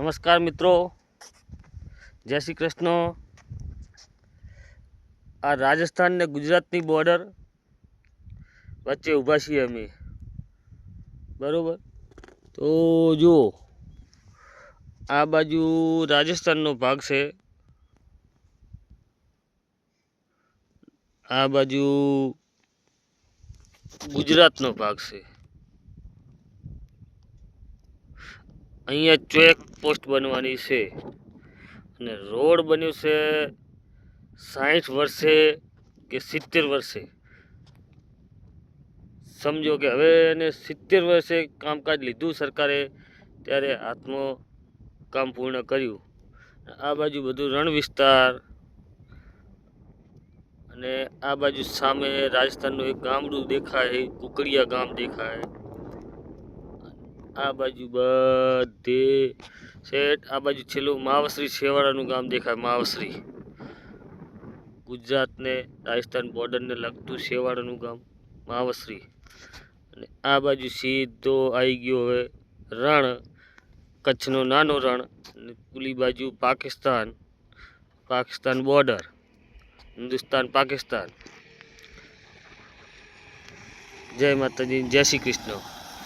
નમસ્કાર મિત્રો, જય શ્રી કૃષ્ણ। આ રાજસ્થાન ને ગુજરાતની બોર્ડર વચ્ચે ઊભા છીએ અમે, બરોબર। તો જુઓ, આ બાજુ રાજસ્થાનનો ભાગ છે, આ બાજુ ગુજરાતનો ભાગ છે। અહીંયા ચેક પોસ્ટ બનવાની છે અને રોડ બન્યો છે 60 વર્ષે કે 70 વર્ષે। સમજો કે હવે એને 70 વર્ષે કામકાજ લીધું સરકારે, ત્યારે હાથમાં કામ પૂર્ણ કર્યું। આ બાજુ બધું રણ વિસ્તાર અને આ બાજુ સામે રાજસ્થાનનું એક ગામડું દેખાય, કુકડિયા ગામ દેખાય। આ બાજુ બધે શેઠ આ બાજુ છેલ્લું માવસરી છેવાડાનું ગામ દેખાય, માવસરી। ગુજરાત ને રાજસ્થાન બોર્ડરને લગતું છેવાડાનું ગામ માવસરી। અને આ બાજુ સીધો આવી ગયો હવે રણ, કચ્છનો નાનો રણ, અને પેલી બાજુ પાકિસ્તાન, પાકિસ્તાન બોર્ડર, હિન્દુસ્તાન પાકિસ્તાન। જય માતાજી, જય શ્રી કૃષ્ણ।